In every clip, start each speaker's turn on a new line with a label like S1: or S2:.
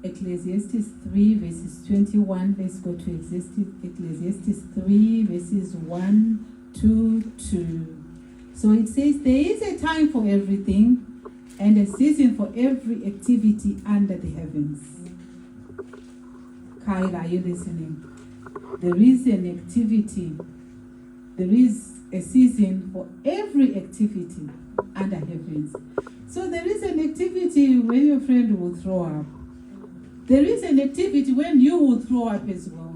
S1: Ecclesiastes 3 verses 21. Let's go to Ecclesiastes 3 verses 1 to 2. So it says, there is a time for everything and a season for every activity under the heavens. Kyle, are you listening? There is an activity. There is a season for every activity under heavens. So there is an activity when your friend will throw up. There is an activity when you will throw up as well.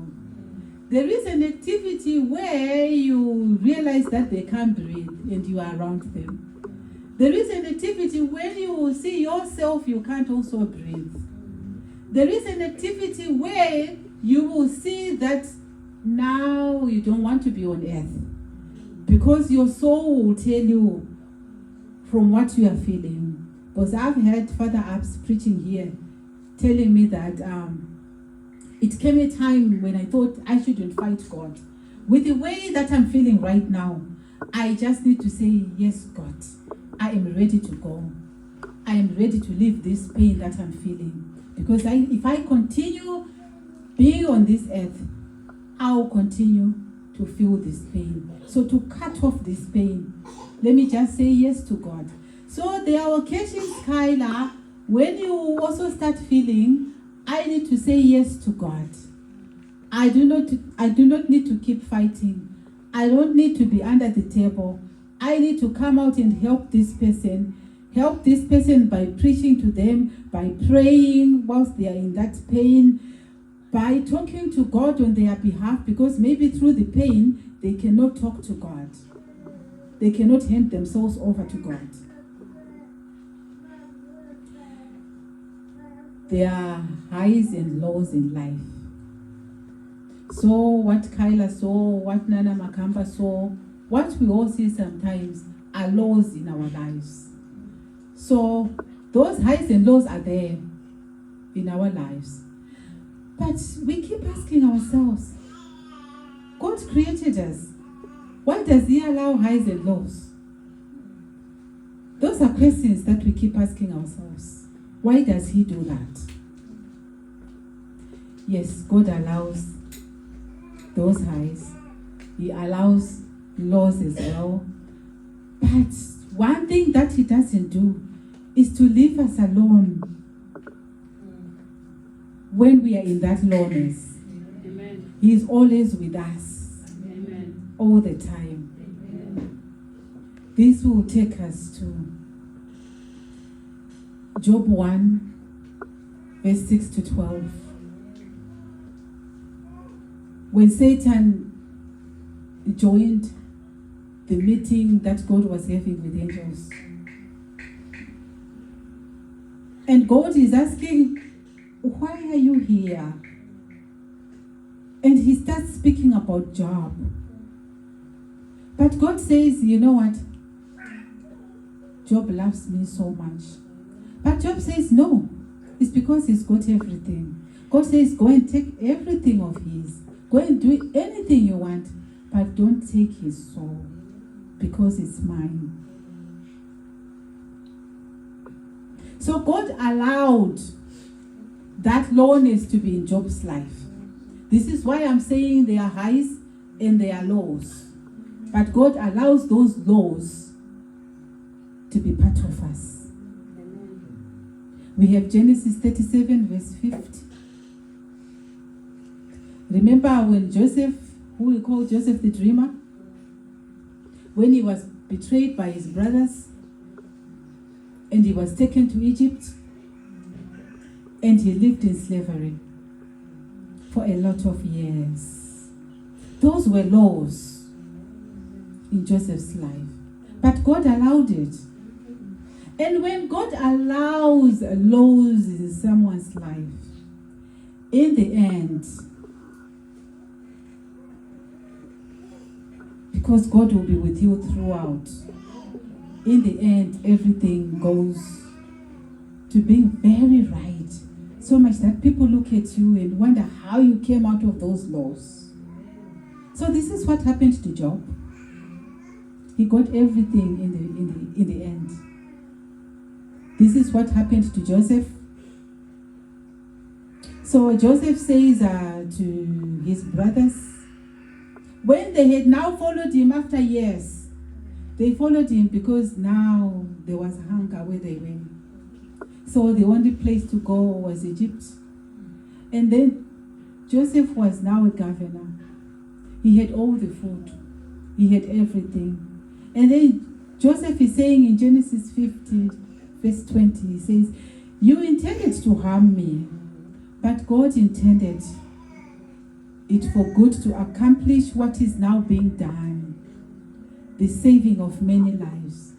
S1: There is an activity where you realize that they can't breathe and you are around them. There is an activity when you will see yourself, you can't also breathe. There is an activity where you will see that now you don't want to be on earth, because your soul will tell you from what you are feeling. Because I've heard Father Abs preaching here, telling me that it came a time when I thought I shouldn't fight God. With the way that I'm feeling right now, I just need to say, yes, God, I am ready to go. I am ready to leave this pain that I'm feeling. Because if I continue being on this earth, I will continue to feel this pain. So to cut off this pain, let me just say yes to God. So there are occasions, Kyla, when you also start feeling, I need to say yes to God. I do not need to keep fighting. I don't need to be under the table. I need to come out and help this person. Help this person by preaching to them, by praying whilst they are in that pain, by talking to God on their behalf, because maybe through the pain, they cannot talk to God. They cannot hand themselves over to God. There are highs and lows in life. So what Kyla saw, what Nana Makamba saw, what we all see sometimes are lows in our lives. So those highs and lows are there in our lives. But we keep asking ourselves, God created us. Why does He allow highs and lows? Those are questions that we keep asking ourselves. Why does He do that? Yes, God allows those highs. He allows lows as well. But one thing that He doesn't do is to leave us alone when we are in that lowness. Amen. He is always with us. Amen. All the time. Amen. This will take us to Job 1, verse 6 to 12. When Satan joined the meeting that God was having with angels, and God is asking, why are you here? And he starts speaking about Job. But God says, you know what? Job loves me so much. But Job says, no, it's because he's got everything. God says, go and take everything of his. Go and do anything you want, but don't take his soul, because it's mine. So God allowed that lowness to be in Job's life. This is why I'm saying there are highs and there are lows. But God allows those lows to be part of us. We have Genesis 37, verse 50. Remember when Joseph, who we call Joseph the dreamer, when he was betrayed by his brothers and he was taken to Egypt and he lived in slavery for a lot of years. Those were lows in Joseph's life. But God allowed it. And when God allows lows in someone's life, in the end, because God will be with you throughout, in the end, everything goes to being very right. So much that people look at you and wonder how you came out of those lows. So this is what happened to Job. He got everything in the end. This is what happened to Joseph. So Joseph says to his brothers, when they had now followed him after years, they followed him because now there was hunger where they were. So the only place to go was Egypt. And then Joseph was now a governor. He had all the food. He had everything. And then Joseph is saying in Genesis 50, verse 20, he says, you intended to harm me, but God intended it for good to accomplish what is now being done, the saving of many lives.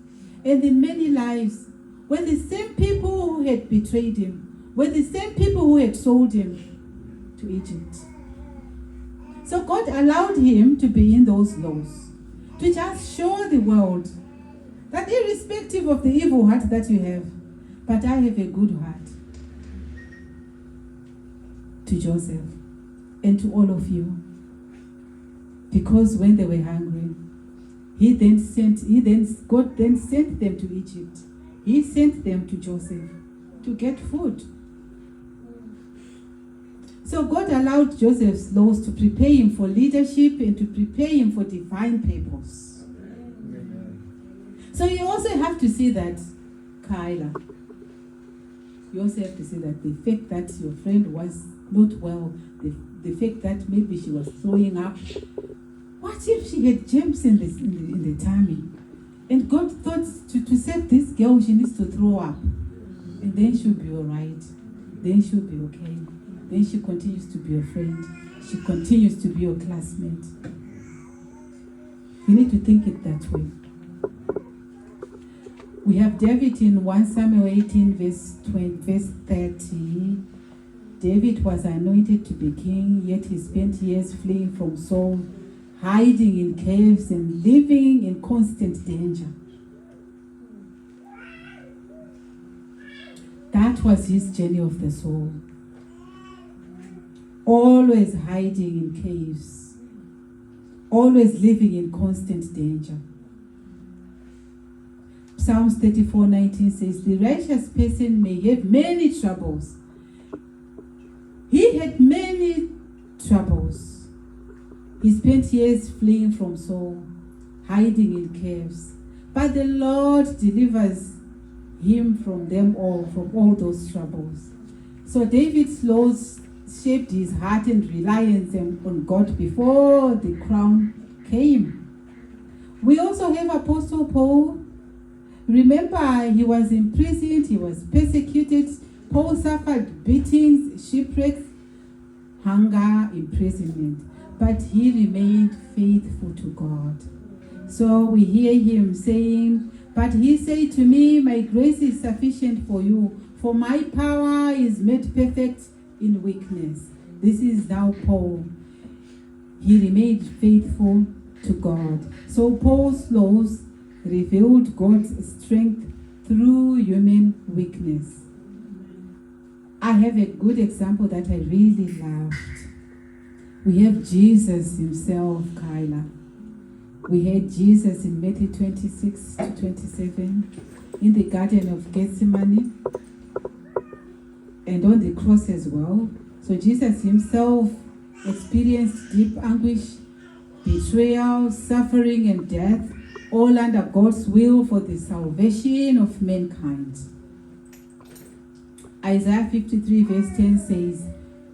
S1: And the many lives were the same people who had betrayed him, were the same people who had sold him to Egypt. So God allowed him to be in those laws, to just show the world that irrespective of the evil heart that you have, but I have a good heart. To Joseph and to all of you. Because when they were hungry, God then sent them to Egypt. He sent them to Joseph to get food. So God allowed Joseph's laws to prepare him for leadership and to prepare him for divine purpose. So you also have to see that, Kyla, you also have to see that the fact that your friend was not well, the fact that maybe she was throwing up, what if she had germs in the tummy? And God thought to save this girl, she needs to throw up. And then she'll be all right. Then she'll be okay. Then she continues to be your friend. She continues to be your classmate. You need to think it that way. We have David in 1 Samuel 18, verse 30. David was anointed to be king, yet he spent years fleeing from Saul, hiding in caves and living in constant danger. That was his journey of the soul. Always hiding in caves, always living in constant danger. Psalms 34:19 says, the righteous person may have many troubles. He had many troubles. He spent years fleeing from Saul, hiding in caves. But the Lord delivers him from them all, from all those troubles. So David's laws shaped his heart and reliance on God before the crown came. We also have Apostle Paul. Remember, he was imprisoned, he was persecuted. Paul suffered beatings, shipwrecks, hunger, imprisonment. But he remained faithful to God. So we hear him saying, but he said to me, my grace is sufficient for you, for my power is made perfect in weakness. This is now Paul. He remained faithful to God. So Paul's laws revealed God's strength through human weakness. I have a good example that I really loved. We have Jesus himself, Kyla. We had Jesus in Matthew 26 to 27 in the Garden of Gethsemane and on the cross as well. So Jesus himself experienced deep anguish, betrayal, suffering, and death, all under God's will for the salvation of mankind. Isaiah 53 verse 10 says,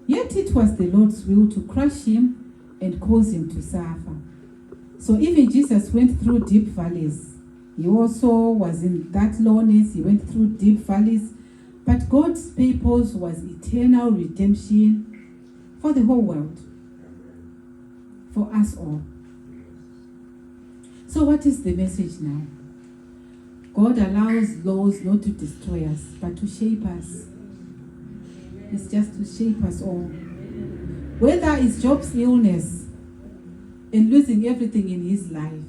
S1: yet it was the Lord's will to crush him and cause him to suffer. So even Jesus went through deep valleys. He also was in that lowness. He went through deep valleys. But God's purpose was eternal redemption for the whole world, for us all. So what is the message now? God allows laws not to destroy us, but to shape us. It's just to shape us all. Whether it's Job's illness and losing everything in his life,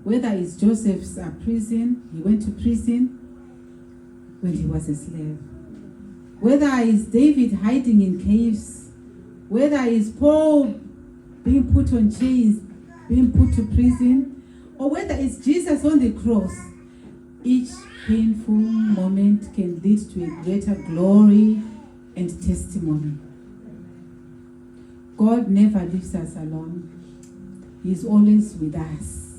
S1: whether it's Joseph's prison, he went to prison when he was a slave, whether it's David hiding in caves, whether it's Paul being put on chains, being put to prison, or whether it's Jesus on the cross, each painful moment can lead to a greater glory and testimony. God never leaves us alone. He's always with us.